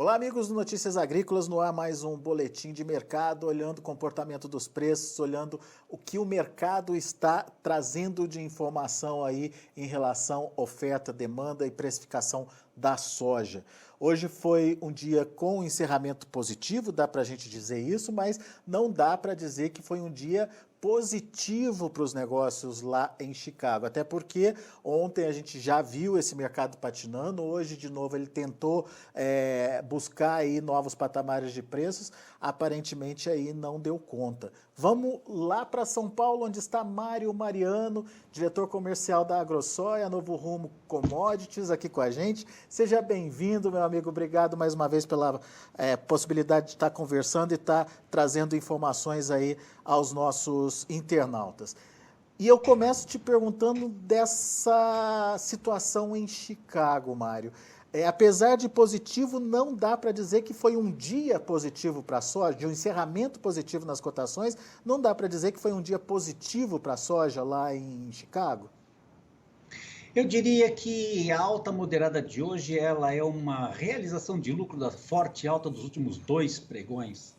Olá, amigos do Notícias Agrícolas, no ar mais um boletim de mercado, olhando o comportamento dos preços, olhando o que o mercado está trazendo de informação aí em relação à oferta, demanda e precificação da soja. Hoje foi um dia com encerramento positivo, dá para a gente dizer isso, mas não dá para dizer que foi um dia positivo para os negócios lá em Chicago, até porque ontem a gente já viu esse mercado patinando, hoje de novo ele tentou buscar aí novos patamares de preços, aparentemente aí não deu conta. Vamos lá para São Paulo, onde está Mário Mariano, diretor comercial da AgroSoia, Novo Rumo Commodities, aqui com a gente. Seja bem-vindo, meu amigo, obrigado mais uma vez pela possibilidade de estar conversando e estar trazendo informações aí aos nossos internautas. E eu começo te perguntando dessa situação em Chicago, Mário. Apesar de positivo, não dá para dizer que foi um dia positivo para a soja, de um encerramento positivo nas cotações, não dá para dizer que foi um dia positivo para a soja lá em Chicago? Eu diria que a alta moderada de hoje ela é uma realização de lucro da forte alta dos últimos 2 pregões.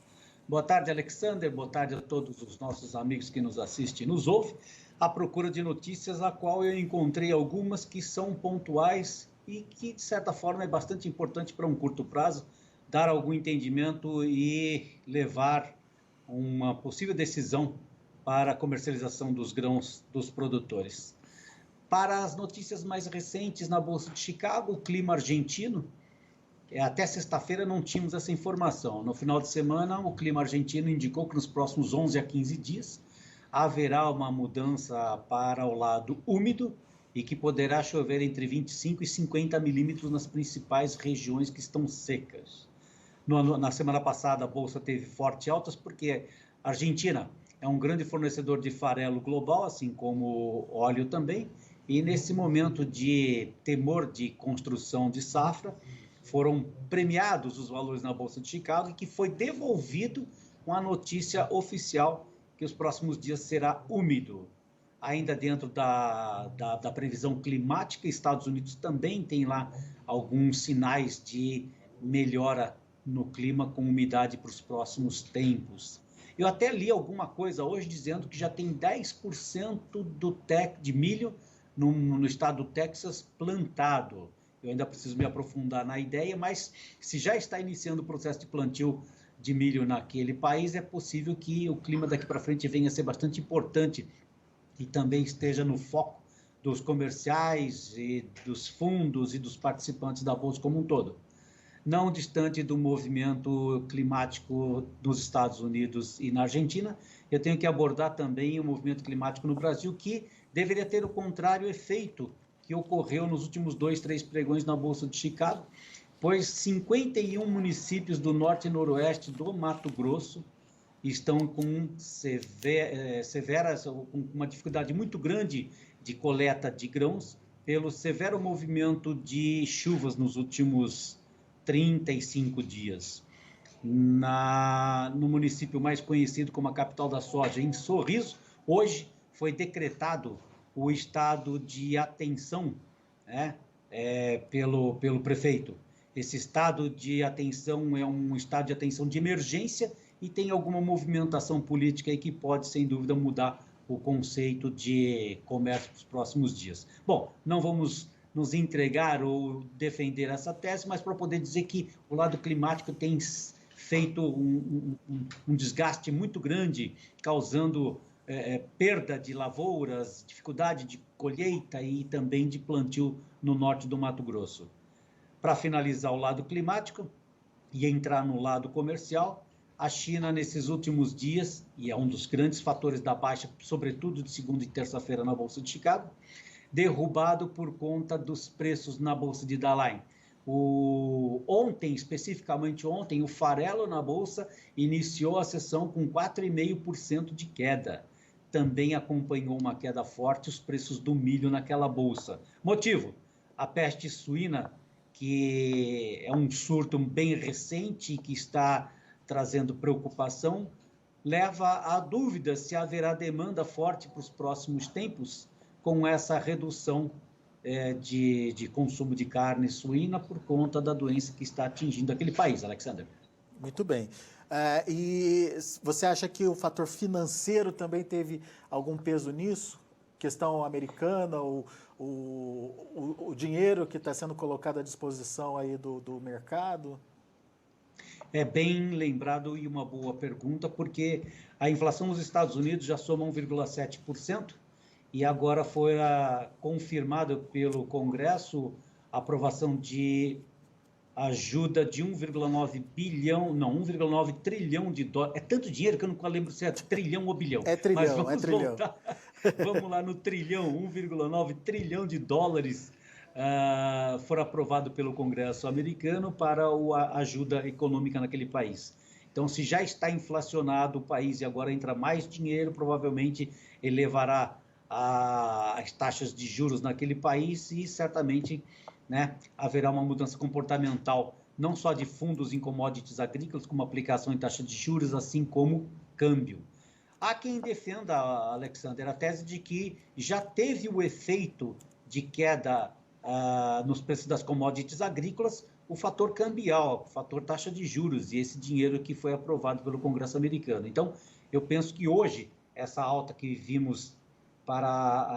Boa tarde, Alexander. Boa tarde a todos os nossos amigos que nos assistem e nos ouvem. À procura de notícias, a qual eu encontrei algumas que são pontuais e que, de certa forma, é bastante importante para um curto prazo, dar algum entendimento e levar uma possível decisão para a comercialização dos grãos dos produtores. Para as notícias mais recentes na Bolsa de Chicago, o clima argentino, até sexta-feira não tínhamos essa informação. No final de semana, o clima argentino indicou que nos próximos 11 a 15 dias haverá uma mudança para o lado úmido e que poderá chover entre 25 e 50 milímetros nas principais regiões que estão secas. Na semana passada, a Bolsa teve fortes altas porque a Argentina é um grande fornecedor de farelo global, assim como óleo também, e nesse momento de temor de construção de safra, foram premiados os valores na Bolsa de Chicago, que foi devolvido com a notícia oficial que os próximos dias será úmido. Ainda dentro da previsão climática, Estados Unidos também tem lá alguns sinais de melhora no clima com umidade para os próximos tempos. Eu até li alguma coisa hoje dizendo que já tem 10% de milho no estado do Texas plantado. Eu ainda preciso me aprofundar na ideia, mas se já está iniciando o processo de plantio de milho naquele país, é possível que o clima daqui para frente venha a ser bastante importante e também esteja no foco dos comerciais e dos fundos e dos participantes da Bolsa como um todo. Não distante do movimento climático nos Estados Unidos e na Argentina, eu tenho que abordar também o movimento climático no Brasil, que deveria ter o contrário efeito que ocorreu nos últimos 2, 3 pregões na Bolsa de Chicago, pois 51 municípios do norte e noroeste do Mato Grosso estão com severas, com uma dificuldade muito grande de coleta de grãos, pelo severo movimento de chuvas nos últimos 35 dias. No município mais conhecido como a capital da soja, em Sorriso, hoje foi decretado o estado de atenção, pelo prefeito. Esse estado de atenção é um estado de atenção de emergência e tem alguma movimentação política aí que pode, sem dúvida, mudar o conceito de comércio para os próximos dias. Bom, não vamos nos entregar ou defender essa tese, mas para poder dizer que o lado climático tem feito um desgaste muito grande, causando perda de lavouras, dificuldade de colheita e também de plantio no norte do Mato Grosso. Para finalizar o lado climático e entrar no lado comercial, a China, nesses últimos dias, e é um dos grandes fatores da baixa, sobretudo de segunda e terça-feira na Bolsa de Chicago, derrubado por conta dos preços na Bolsa de Dalian. Especificamente ontem, o farelo na Bolsa iniciou a sessão com 4,5% de queda. Também acompanhou uma queda forte os preços do milho naquela Bolsa. Motivo? A peste suína, que é um surto bem recente e que está trazendo preocupação, leva a dúvida se haverá demanda forte para os próximos tempos com essa redução de consumo de carne suína por conta da doença que está atingindo aquele país, Alexander. Muito bem. E você acha que o fator financeiro também teve algum peso nisso? Questão americana, o dinheiro que está sendo colocado à disposição aí do mercado? É bem lembrado e uma boa pergunta, porque a inflação nos Estados Unidos já soma 1,7%, e agora foi confirmado pelo Congresso a aprovação de ajuda de 1,9 bilhão, não, 1,9 trilhão de dólares. É tanto dinheiro que eu não lembro se é trilhão ou bilhão. É trilhão, mas vamos é trilhão. voltar. Vamos lá no trilhão, 1,9 trilhão de dólares foram aprovados pelo Congresso americano para a ajuda econômica naquele país. Então, se já está inflacionado o país e agora entra mais dinheiro, provavelmente elevará as taxas de juros naquele país e certamente, né, haverá uma mudança comportamental, não só de fundos em commodities agrícolas, como aplicação em taxa de juros, assim como câmbio. Há quem defenda, Alexander, a tese de que já teve o efeito de queda nos preços das commodities agrícolas, o fator cambial, o fator taxa de juros e esse dinheiro que foi aprovado pelo Congresso americano. Então, eu penso que hoje, essa alta que vimos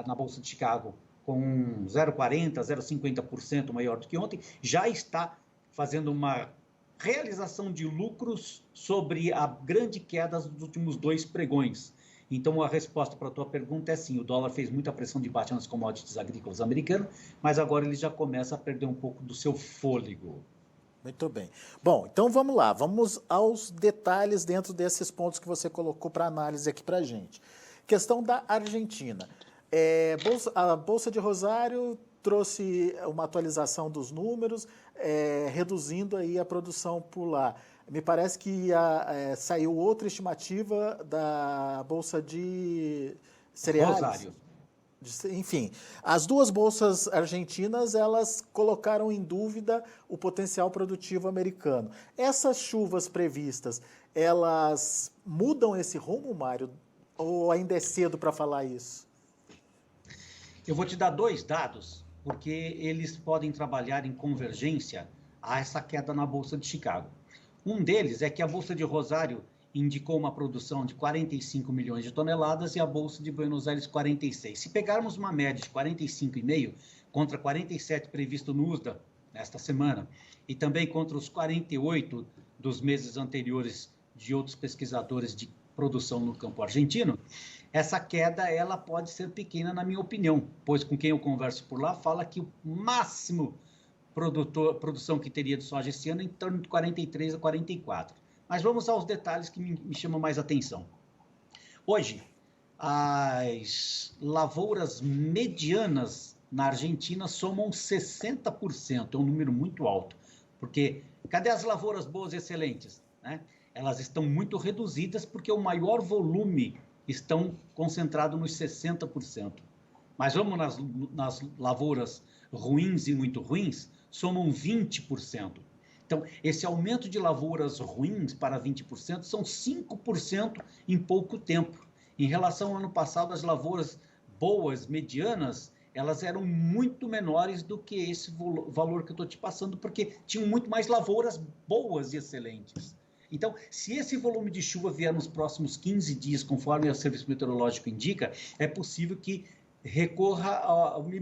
na Bolsa de Chicago, com 0,40%, 0,50% maior do que ontem, já está fazendo uma realização de lucros sobre a grande queda dos últimos 2 pregões. Então, a resposta para a tua pergunta é sim, o dólar fez muita pressão de baixa nas commodities agrícolas americanas, mas agora ele já começa a perder um pouco do seu fôlego. Muito bem. Bom, então vamos lá, vamos aos detalhes dentro desses pontos que você colocou para análise aqui para a gente. Questão da Argentina. A Bolsa de Rosário trouxe uma atualização dos números, reduzindo aí a produção por lá. Me parece que saiu outra estimativa da Bolsa de Cereais. Rosário. Enfim, as duas bolsas argentinas, elas colocaram em dúvida o potencial produtivo americano. Essas chuvas previstas, elas mudam esse rumo, Mário? Ou ainda é cedo para falar isso? Eu vou te dar 2 dados, porque eles podem trabalhar em convergência a essa queda na Bolsa de Chicago. Um deles é que a Bolsa de Rosário indicou uma produção de 45 milhões de toneladas e a Bolsa de Buenos Aires 46. Se pegarmos uma média de 45,5 contra 47 previsto no USDA nesta semana e também contra os 48 dos meses anteriores de outros pesquisadores de produção no campo argentino, essa queda ela pode ser pequena na minha opinião, pois com quem eu converso por lá fala que o máximo produção que teria de soja esse ano é em torno de 43 a 44. Mas vamos aos detalhes que me chamam mais atenção. Hoje, as lavouras medianas na Argentina somam 60%, é um número muito alto. Porque cadê as lavouras boas e excelentes? Né? Elas estão muito reduzidas porque o maior volume estão concentrado nos 60%. Mas vamos nas lavouras ruins e muito ruins, somam 20%. Então, esse aumento de lavouras ruins para 20% são 5% em pouco tempo. Em relação ao ano passado, as lavouras boas, medianas, elas eram muito menores do que esse valor que eu estou te passando, porque tinham muito mais lavouras boas e excelentes. Então, se esse volume de chuva vier nos próximos 15 dias, conforme o Serviço Meteorológico indica, é possível que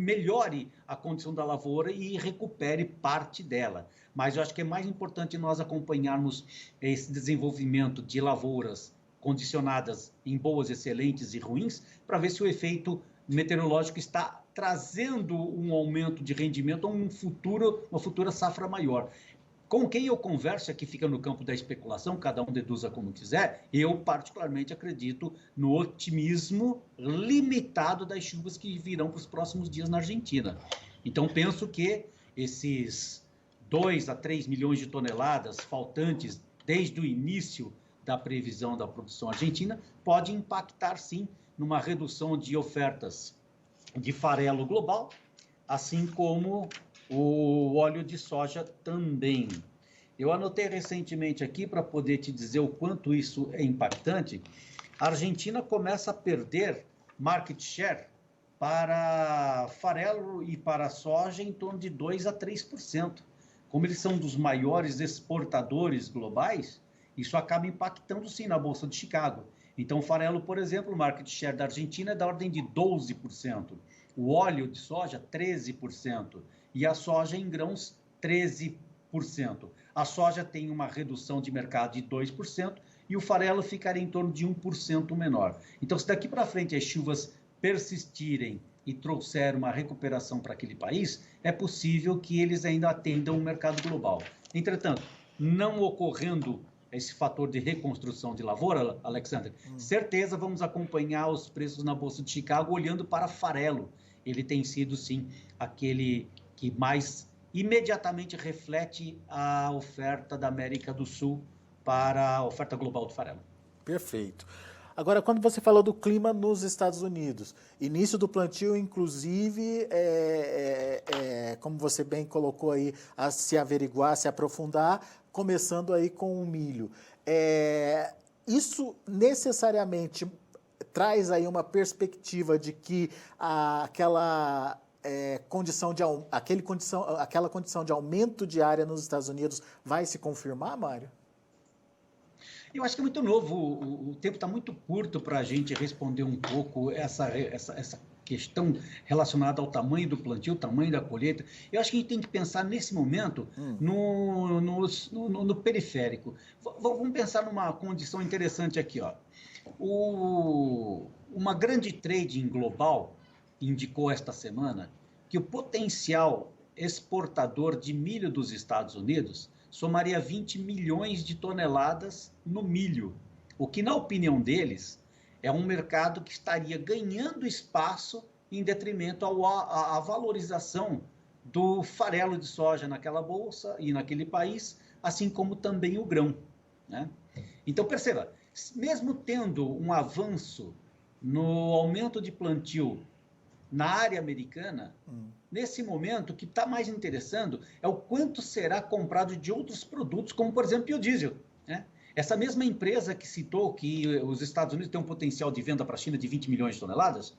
melhore a condição da lavoura e recupere parte dela. Mas eu acho que é mais importante nós acompanharmos esse desenvolvimento de lavouras condicionadas em boas, excelentes e ruins, para ver se o efeito meteorológico está trazendo um aumento de rendimento a uma futura safra maior. Com quem eu converso aqui fica no campo da especulação, cada um deduza como quiser, eu particularmente acredito no otimismo limitado das chuvas que virão para os próximos dias na Argentina. Então penso que esses 2 a 3 milhões de toneladas faltantes desde o início da previsão da produção argentina pode impactar sim numa redução de ofertas de farelo global, assim como o óleo de soja também. Eu anotei recentemente aqui para poder te dizer o quanto isso é impactante. A Argentina começa a perder market share para farelo e para soja em torno de 2 a 3%. Como eles são dos maiores exportadores globais, isso acaba impactando sim na Bolsa de Chicago. Então, o farelo, por exemplo, o market share da Argentina é da ordem de 12%, o óleo de soja 13% e a soja em grãos 13%. A soja tem uma redução de mercado de 2% e o farelo ficaria em torno de 1% menor. Então, se daqui para frente as chuvas persistirem e trouxer uma recuperação para aquele país, é possível que eles ainda atendam o mercado global. Entretanto, não ocorrendo esse fator de reconstrução de lavoura, Alexander, certeza vamos acompanhar os preços na Bolsa de Chicago olhando para farelo. Ele tem sido, sim, aquele que mais imediatamente reflete a oferta da América do Sul para a oferta global do farelo. Perfeito. Agora, quando você falou do clima nos Estados Unidos, início do plantio, inclusive, como você bem colocou aí, a se averiguar, se aprofundar, começando aí com o milho. Isso necessariamente traz aí uma perspectiva de que aquela condição de aumento de área nos Estados Unidos vai se confirmar, Mário? Eu acho que é muito novo, o tempo está muito curto para a gente responder um pouco essa questão relacionada ao tamanho do plantio, tamanho da colheita. Eu acho que a gente tem que pensar nesse momento no periférico. Vamos pensar numa condição interessante aqui, ó. Uma grande trading global indicou esta semana que o potencial exportador de milho dos Estados Unidos somaria 20 milhões de toneladas no milho, o que, na opinião deles, é um mercado que estaria ganhando espaço em detrimento à valorização do farelo de soja naquela bolsa e naquele país, assim como também o grão, né? Então, perceba, mesmo tendo um avanço no aumento de plantio na área americana, nesse momento, o que está mais interessando é o quanto será comprado de outros produtos, como, por exemplo, o diesel, né? Essa mesma empresa que citou que os Estados Unidos têm um potencial de venda para a China de 20 milhões de toneladas,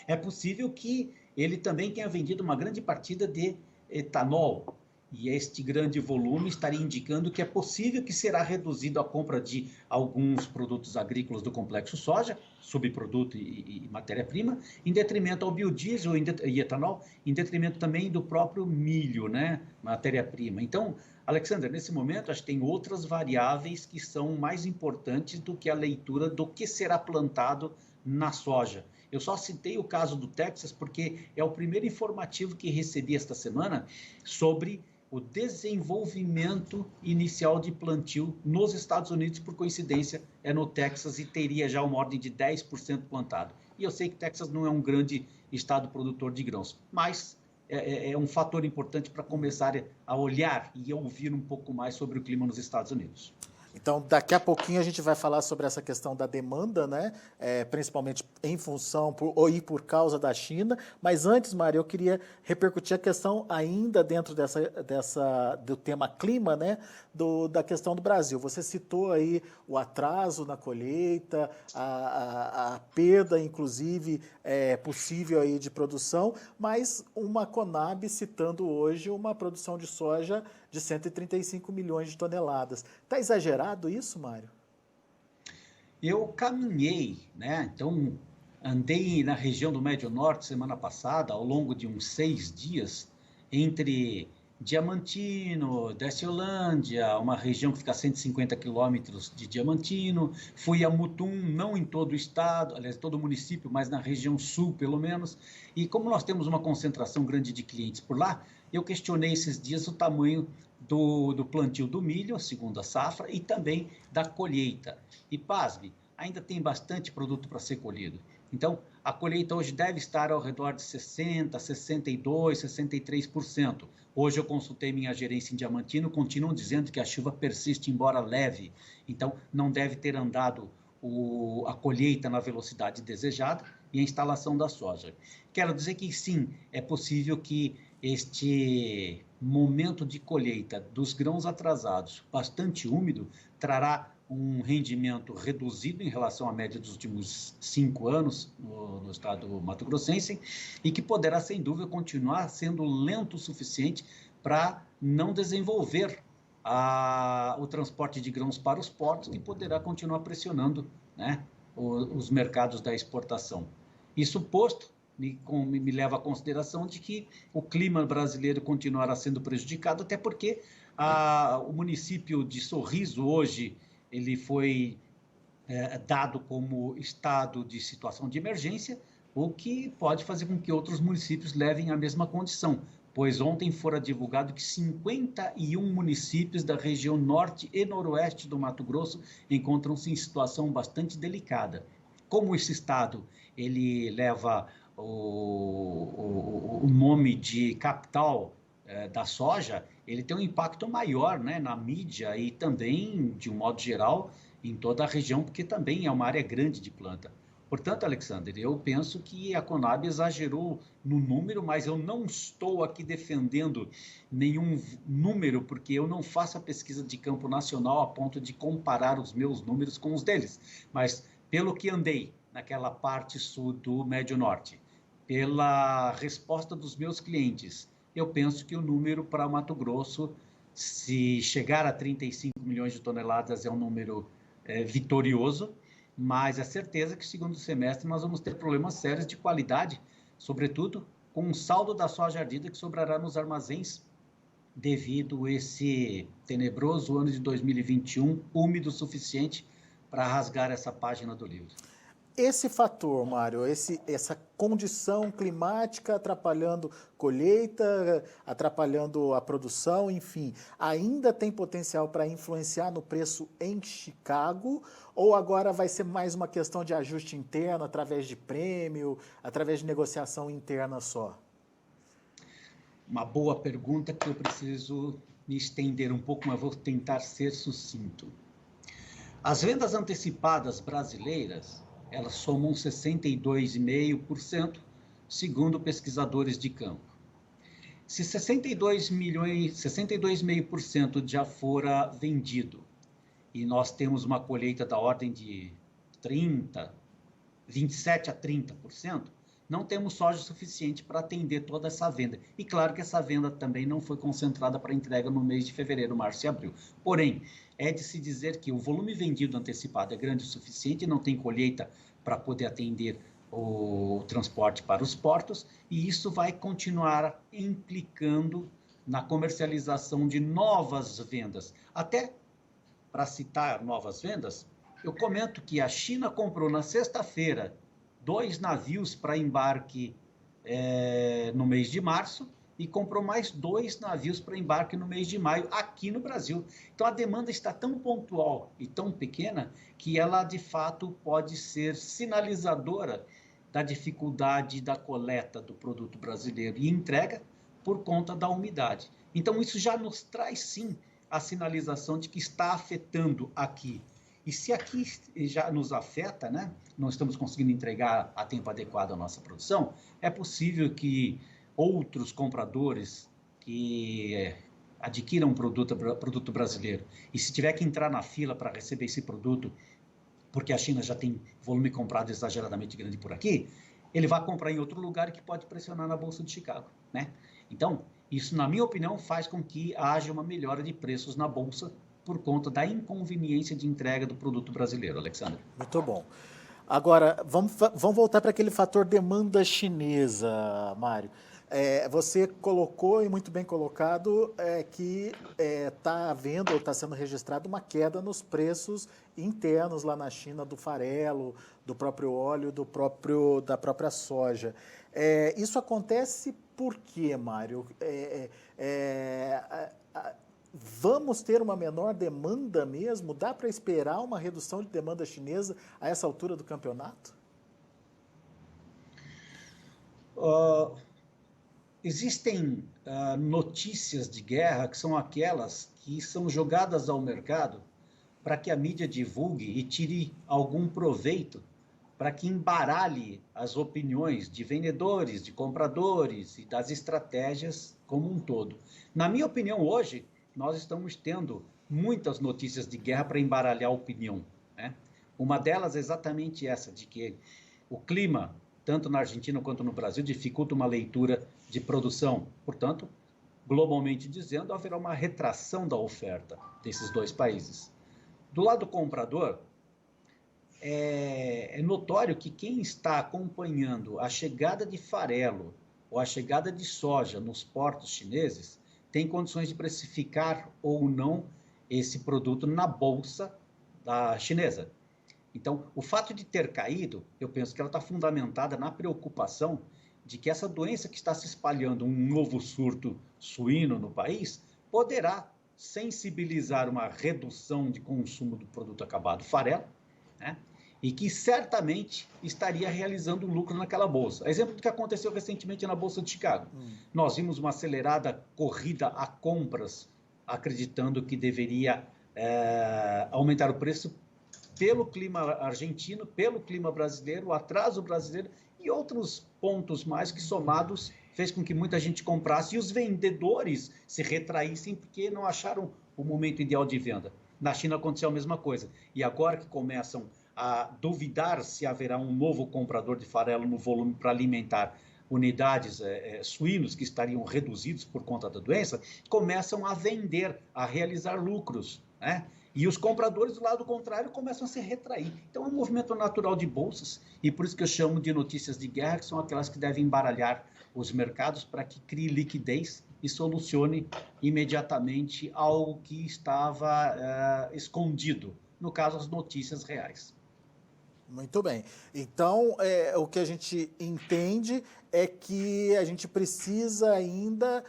é possível que ele também tenha vendido uma grande partida de etanol. E este grande volume estaria indicando que é possível que será reduzido a compra de alguns produtos agrícolas do complexo soja, subproduto e matéria-prima, em detrimento ao biodiesel e etanol, em detrimento também do próprio milho, né, matéria-prima. Então, Alexander, nesse momento, acho que tem outras variáveis que são mais importantes do que a leitura do que será plantado na soja. Eu só citei o caso do Texas porque é o primeiro informativo que recebi esta semana sobre o desenvolvimento inicial de plantio nos Estados Unidos, por coincidência, é no Texas e teria já uma ordem de 10% plantado. E eu sei que Texas não é um grande estado produtor de grãos, mas é um fator importante para começar a olhar e a ouvir um pouco mais sobre o clima nos Estados Unidos. Então, daqui a pouquinho a gente vai falar sobre essa questão da demanda, né? Principalmente em função e por causa da China. Mas antes, Mário, eu queria repercutir a questão ainda dentro do tema clima, né? Da questão do Brasil. Você citou aí o atraso na colheita, a perda, inclusive, possível aí de produção, mas uma Conab citando hoje uma produção de soja de 135 milhões de toneladas. Está exagerado isso, Mário? Eu caminhei, né? Então, andei na região do Médio Norte semana passada, ao longo de uns 6 dias, entre Diamantino, Desciolândia, uma região que fica a 150 quilômetros de Diamantino. Fui a Mutum, não em todo o estado, aliás, todo o município, mas na região sul, pelo menos. E como nós temos uma concentração grande de clientes por lá, eu questionei esses dias o tamanho do plantio do milho, a segunda safra, e também da colheita. E pasme, ainda tem bastante produto para ser colhido. Então, a colheita hoje deve estar ao redor de 60%, 62%, 63%. Hoje eu consultei minha gerência em Diamantino, continuam dizendo que a chuva persiste, embora leve. Então, não deve ter andado a colheita na velocidade desejada e a instalação da soja. Quero dizer que sim, é possível que este momento de colheita dos grãos atrasados, bastante úmido, trará um rendimento reduzido em relação à média dos últimos 5 anos no estado mato-grossense e que poderá, sem dúvida, continuar sendo lento o suficiente para não desenvolver o transporte de grãos para os portos, que poderá continuar pressionando, né, os mercados da exportação. Isso posto, me leva à consideração de que o clima brasileiro continuará sendo prejudicado, até porque o município de Sorriso hoje ele foi dado como estado de situação de emergência, o que pode fazer com que outros municípios levem a mesma condição, pois ontem fora divulgado que 51 municípios da região norte e noroeste do Mato Grosso encontram-se em situação bastante delicada. Como esse estado ele leva o nome de capital da soja, ele tem um impacto maior, né, na mídia e também, de um modo geral, em toda a região, porque também é uma área grande de planta. Portanto, Alexander, eu penso que a Conab exagerou no número, mas eu não estou aqui defendendo nenhum número, porque eu não faço a pesquisa de campo nacional a ponto de comparar os meus números com os deles. Mas, pelo que andei naquela parte sul do Médio Norte, pela resposta dos meus clientes, eu penso que o número para Mato Grosso, se chegar a 35 milhões de toneladas, é um número vitorioso, mas é certeza que, segundo semestre, nós vamos ter problemas sérios de qualidade, sobretudo com o saldo da soja ardida que sobrará nos armazéns devido a esse tenebroso ano de 2021, úmido o suficiente para rasgar essa página do livro. Esse fator, Mário, essa condição climática atrapalhando colheita, atrapalhando a produção, enfim, ainda tem potencial para influenciar no preço em Chicago? Ou agora vai ser mais uma questão de ajuste interno, através de prêmio, através de negociação interna só? Uma boa pergunta que eu preciso me estender um pouco, mas vou tentar ser sucinto. As vendas antecipadas brasileiras, elas somam 62,5%, segundo pesquisadores de campo. Se 62,5% já fora vendido, e nós temos uma colheita da ordem de 27 a 30%, não temos soja suficiente para atender toda essa venda. E claro que essa venda também não foi concentrada para entrega no mês de fevereiro, março e abril. Porém, é de se dizer que o volume vendido antecipado é grande o suficiente, não tem colheita para poder atender o transporte para os portos, e isso vai continuar implicando na comercialização de novas vendas. Até, para citar novas vendas, eu comento que a China comprou na sexta-feira 2 navios para embarque no mês de março e comprou mais 2 navios para embarque no mês de maio aqui no Brasil. Então a demanda está tão pontual e tão pequena que ela de fato pode ser sinalizadora da dificuldade da coleta do produto brasileiro e entrega por conta da umidade. Então isso já nos traz sim a sinalização de que está afetando aqui. E se aqui já nos afeta, né, não estamos conseguindo entregar a tempo adequado a nossa produção, é possível que outros compradores que adquiram um produto brasileiro, e se tiver que entrar na fila para receber esse produto, porque a China já tem volume comprado exageradamente grande por aqui, ele vai comprar em outro lugar que pode pressionar na Bolsa de Chicago, né? Então, isso, na minha opinião, faz com que haja uma melhora de preços na Bolsa por conta da inconveniência de entrega do produto brasileiro, Alexandre. Muito bom. Agora, vamos voltar para aquele fator demanda chinesa, Mário. Você colocou, e muito bem colocado, que está havendo ou está sendo registrada uma queda nos preços internos lá na China do farelo, do próprio óleo, da própria soja. Isso acontece por quê, Mário? Vamos ter uma menor demanda mesmo? Dá para esperar uma redução de demanda chinesa a essa altura do campeonato? Existem notícias de guerra que são aquelas que são jogadas ao mercado para que a mídia divulgue e tire algum proveito, para que embaralhe as opiniões de vendedores, de compradores e das estratégias como um todo. Na minha opinião, hoje, nós estamos tendo muitas notícias de guerra para embaralhar a opinião, né? Uma delas é exatamente essa, de que o clima, tanto na Argentina quanto no Brasil, dificulta uma leitura de produção. Portanto, globalmente dizendo, haverá uma retração da oferta desses dois países. Do lado comprador, é notório que quem está acompanhando a chegada de farelo ou a chegada de soja nos portos chineses tem condições de precificar ou não esse produto na bolsa da chinesa. Então, o fato de ter caído, eu penso que ela está fundamentada na preocupação de que essa doença que está se espalhando, um novo surto suíno no país, poderá sensibilizar uma redução de consumo do produto acabado farelo, né? E que certamente estaria realizando lucro naquela bolsa. Exemplo do que aconteceu recentemente na Bolsa de Chicago. Nós vimos uma acelerada corrida a compras, acreditando que deveria aumentar o preço pelo clima argentino, pelo clima brasileiro, o atraso brasileiro e outros pontos mais que somados fez com que muita gente comprasse e os vendedores se retraíssem porque não acharam o momento ideal de venda. Na China aconteceu a mesma coisa. E agora que começam a duvidar se haverá um novo comprador de farelo no volume para alimentar unidades suínos que estariam reduzidos por conta da doença, começam a vender, a realizar lucros, né? E os compradores, do lado contrário, começam a se retrair. Então, é um movimento natural de bolsas, e por isso que eu chamo de notícias de guerra, que são aquelas que devem embaralhar os mercados para que crie liquidez e solucione imediatamente algo que estava escondido, no caso, as notícias reais. Muito bem. Então, o que a gente entende é que a gente precisa ainda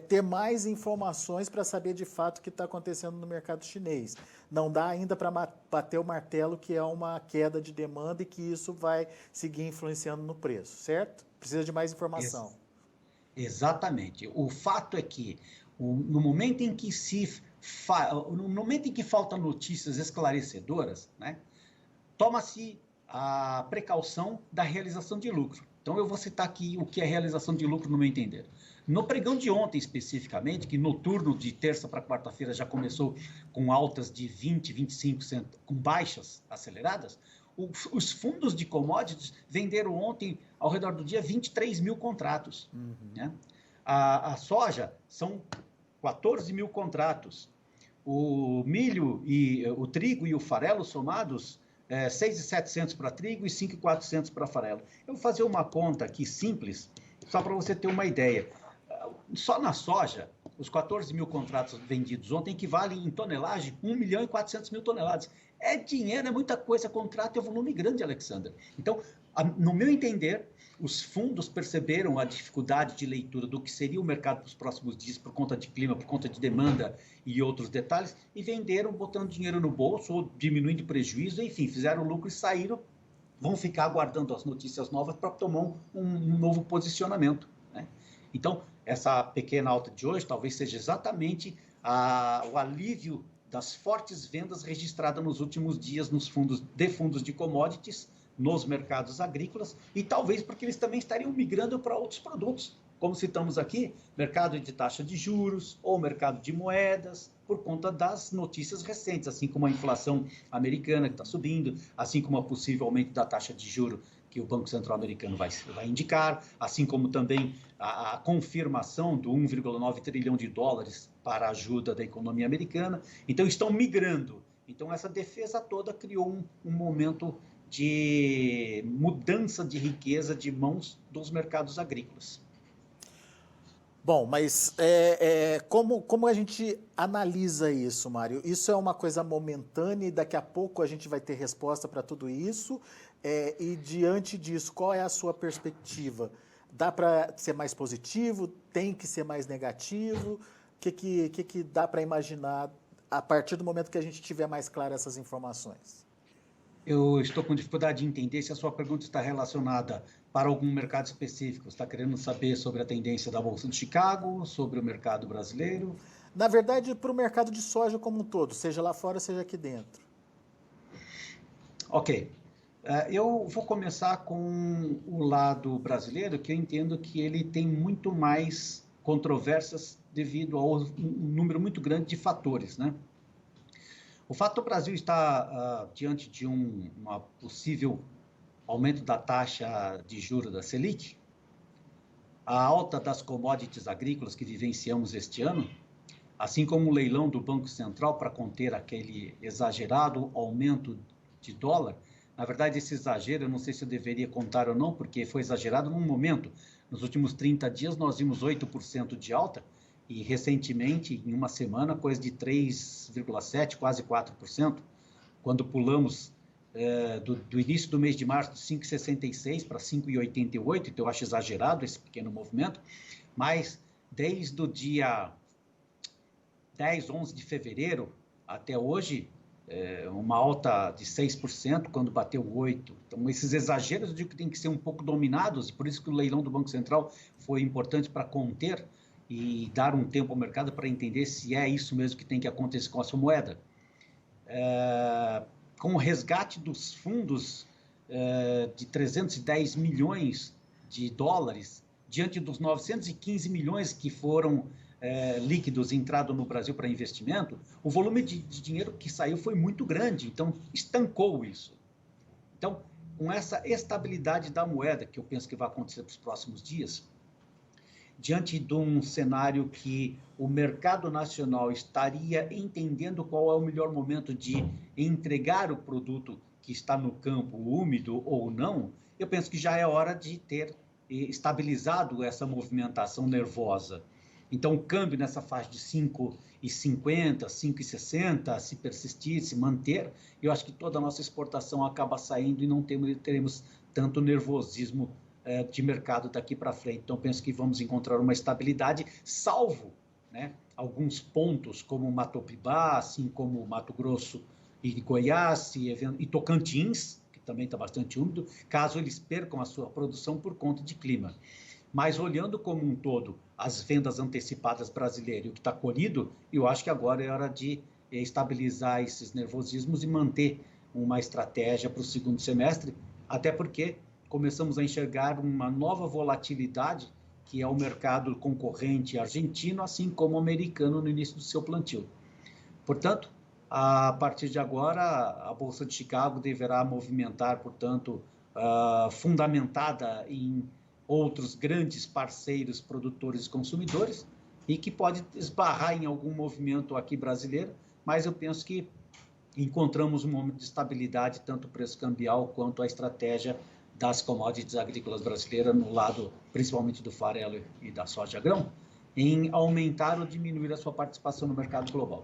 ter mais informações para saber de fato o que está acontecendo no mercado chinês. Não dá ainda para bater o martelo que é uma queda de demanda e que isso vai seguir influenciando no preço, certo? Precisa de mais informação. Exatamente. O fato é que no momento em que faltam notícias esclarecedoras, né, toma-se a precaução da realização de lucro. Então, eu vou citar aqui o que é realização de lucro no meu entender. No pregão de ontem, especificamente, que no turno de terça para quarta-feira já começou com altas de 20%, 25%, com baixas aceleradas, os fundos de commodities venderam ontem, ao redor do dia, 23 mil contratos. Né? A soja são 14 mil contratos. O milho, o trigo e o farelo somados, 6.700 para trigo e 5.400 para farelo. Eu vou fazer uma conta aqui simples, só para você ter uma ideia. Só na soja, os 14 mil contratos vendidos ontem equivalem em tonelagem 1 milhão e 400 mil toneladas. É dinheiro, é muita coisa, contrato é volume grande, Alexander. Então, no meu entender, os fundos perceberam a dificuldade de leitura do que seria o mercado para os próximos dias por conta de clima, por conta de demanda e outros detalhes, e venderam botando dinheiro no bolso ou diminuindo prejuízo, enfim, fizeram lucro e saíram, vão ficar aguardando as notícias novas para tomar um novo posicionamento, né? Então, essa pequena alta de hoje talvez seja exatamente o alívio das fortes vendas registradas nos últimos dias nos fundos de commodities, nos mercados agrícolas, e talvez porque eles também estariam migrando para outros produtos, como citamos aqui, mercado de taxa de juros ou mercado de moedas, por conta das notícias recentes, assim como a inflação americana que está subindo, assim como o possível aumento da taxa de juros que o Banco Central americano vai indicar, assim como também a confirmação do 1,9 trilhão de dólares para a ajuda da economia americana. Então, estão migrando. Então, essa defesa toda criou um momento de mudança de riqueza de mãos dos mercados agrícolas. Bom, mas como a gente analisa isso, Mário? Isso é uma coisa momentânea e daqui a pouco a gente vai ter resposta para tudo isso? E diante disso, qual é a sua perspectiva? Dá para ser mais positivo? Tem que ser mais negativo? O que dá para imaginar a partir do momento que a gente tiver mais claras essas informações? Eu estou com dificuldade de entender se a sua pergunta está relacionada para algum mercado específico. Você está querendo saber sobre a tendência da Bolsa de Chicago, sobre o mercado brasileiro? Na verdade, para o mercado de soja como um todo, seja lá fora, seja aqui dentro. Ok. Eu vou começar com o lado brasileiro, que eu entendo que ele tem muito mais controvérsias devido a um número muito grande de fatores, né? O fato do Brasil estar diante de uma possível aumento da taxa de juros da Selic, a alta das commodities agrícolas que vivenciamos este ano, assim como o leilão do Banco Central para conter aquele exagerado aumento de dólar. Na verdade, esse exagero, eu não sei se eu deveria contar ou não, porque foi exagerado num momento. Nos últimos 30 dias, nós vimos 8% de alta, e recentemente, em uma semana, coisa de 3,7%, quase 4%, quando pulamos do início do mês de março de 5,66 para 5,88, então eu acho exagerado esse pequeno movimento, mas desde o dia 10, 11 de fevereiro até hoje, uma alta de 6%, quando bateu 8%. Então, esses exageros eu digo que tem que ser um pouco dominados, e por isso que o leilão do Banco Central foi importante para conter e dar um tempo ao mercado para entender se é isso mesmo que tem que acontecer com a sua moeda. Com o resgate dos fundos de 310 milhões de dólares, diante dos 915 milhões que foram líquidos entrado no Brasil para investimento, o volume de dinheiro que saiu foi muito grande, então estancou isso. Então, com essa estabilidade da moeda, que eu penso que vai acontecer nos próximos dias, diante de um cenário que o mercado nacional estaria entendendo qual é o melhor momento de entregar o produto que está no campo, úmido ou não, eu penso que já é hora de ter estabilizado essa movimentação nervosa. Então, o câmbio nessa faixa de 5,50, 5,60, se persistir, se manter, eu acho que toda a nossa exportação acaba saindo e não teremos tanto nervosismo de mercado daqui para frente. Então, penso que vamos encontrar uma estabilidade, salvo, né, alguns pontos como Matopibá, assim como Mato Grosso e Goiás e Tocantins, que também está bastante úmido, caso eles percam a sua produção por conta de clima. Mas olhando como um todo as vendas antecipadas brasileiras e o que está colhido, eu acho que agora é hora de estabilizar esses nervosismos e manter uma estratégia para o segundo semestre, até porque começamos a enxergar uma nova volatilidade, que é o mercado concorrente argentino, assim como o americano no início do seu plantio. Portanto, a partir de agora, a Bolsa de Chicago deverá movimentar, portanto, fundamentada em outros grandes parceiros, produtores e consumidores, e que pode esbarrar em algum movimento aqui brasileiro, mas eu penso que encontramos um momento de estabilidade, tanto o preço cambial quanto a estratégia das commodities agrícolas brasileiras, no lado principalmente do farelo e da soja grão, em aumentar ou diminuir a sua participação no mercado global.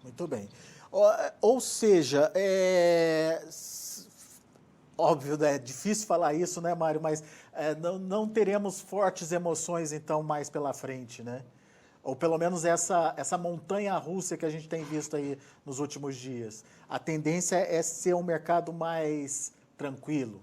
Muito bem. Ou seja, óbvio, é difícil falar isso, né, Mário? Mas não teremos fortes emoções, então, mais pela frente, né? Ou pelo menos essa montanha-russa que a gente tem visto aí nos últimos dias. A tendência é ser um mercado mais tranquilo.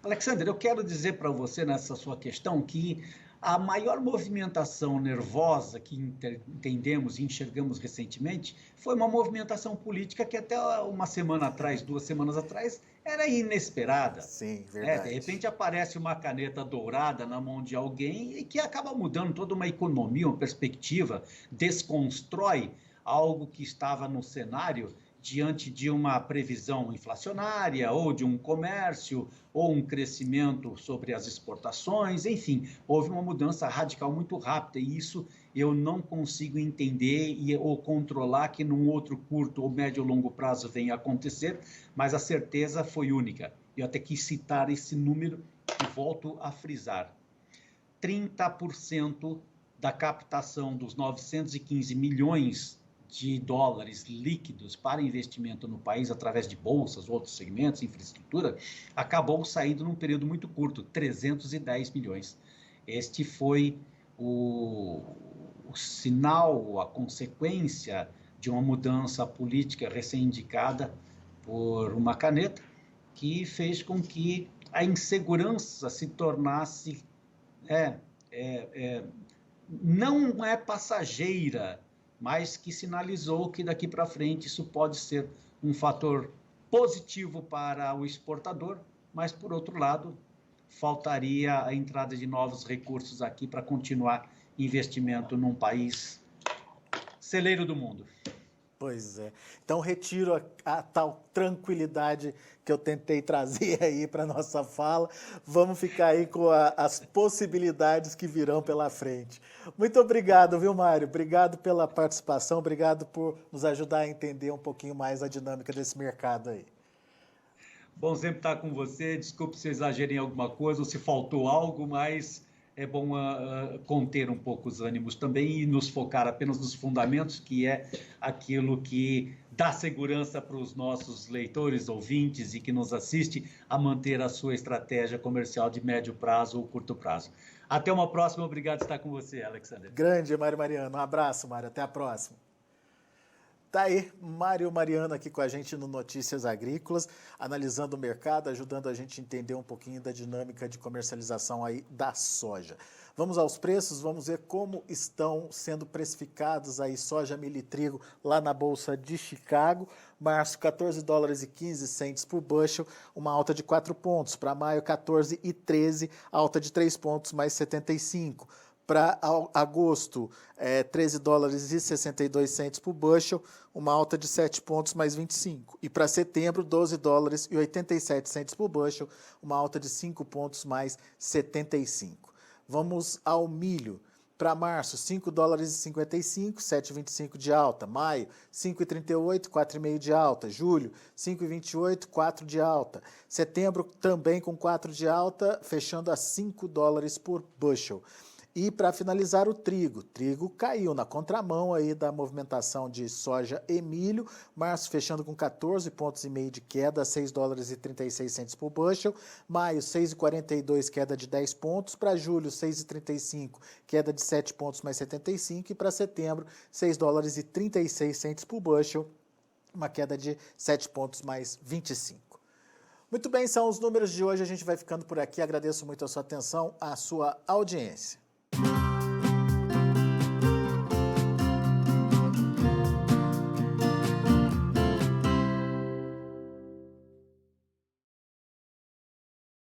Alexandre, eu quero dizer para você nessa sua questão que a maior movimentação nervosa que entendemos e enxergamos recentemente foi uma movimentação política que até uma semana atrás, 2 semanas atrás, era inesperada. Sim, verdade. De repente aparece uma caneta dourada na mão de alguém e que acaba mudando toda uma economia, uma perspectiva, desconstrói algo que estava no cenário diante de uma previsão inflacionária, ou de um comércio, ou um crescimento sobre as exportações, enfim, houve uma mudança radical muito rápida, e isso eu não consigo entender ou controlar que num outro curto ou médio ou longo prazo venha a acontecer, mas a certeza foi única. Eu até quis citar esse número e volto a frisar. 30% da captação dos 915 milhões de dólares líquidos para investimento no país através de bolsas, outros segmentos, infraestrutura, acabou saindo num período muito curto, 310 milhões. Este foi o sinal, a consequência de uma mudança política recém-indicada por uma caneta, que fez com que a insegurança se tornasse não é passageira, mas que sinalizou que daqui para frente isso pode ser um fator positivo para o exportador, mas, por outro lado, faltaria a entrada de novos recursos aqui para continuar investimento num país celeiro do mundo. Pois é. Então, retiro a tal tranquilidade que eu tentei trazer aí para a nossa fala. Vamos ficar aí com as possibilidades que virão pela frente. Muito obrigado, viu, Mário? Obrigado pela participação, obrigado por nos ajudar a entender um pouquinho mais a dinâmica desse mercado aí. Bom sempre estar com você. Desculpe se eu exagerei em alguma coisa ou se faltou algo, mas é bom conter um pouco os ânimos também e nos focar apenas nos fundamentos, que é aquilo que dá segurança para os nossos leitores, ouvintes e que nos assiste a manter a sua estratégia comercial de médio prazo ou curto prazo. Até uma próxima. Obrigado por estar com você, Alexander. Grande, Mário Mariano. Um abraço, Mário. Até a próxima. Tá aí, Mário Mariano aqui com a gente no Notícias Agrícolas, analisando o mercado, ajudando a gente a entender um pouquinho da dinâmica de comercialização aí da soja. Vamos aos preços, vamos ver como estão sendo precificados aí soja, milho e trigo lá na Bolsa de Chicago. Março, 14 dólares e 15 centes por bushel, uma alta de 4 pontos. Para maio, 14 e 13, alta de 3 pontos mais 75. Para agosto, 13 dólares e 62 centes por bushel, uma alta de 7 pontos mais 25. E para setembro, 12 dólares e 87 centes por bushel, uma alta de 5 pontos mais 75. Vamos ao milho. Para março, 5 dólares e 55, 7,25 de alta. Maio, 5,38, 4,5 de alta. Julho, 5,28, 4 de alta. Setembro, também com 4 de alta, fechando a 5 dólares por bushel. E para finalizar o trigo caiu na contramão aí da movimentação de soja e milho, março fechando com 14 pontos e meio de queda, 6 dólares e 36 centes por bushel, maio 6,42 queda de 10 pontos, para julho 6,35 queda de 7 pontos mais 75 e para setembro 6 dólares e 36 centes por bushel, uma queda de 7 pontos mais 25. Muito bem, são os números de hoje, a gente vai ficando por aqui, agradeço muito a sua atenção, a sua audiência.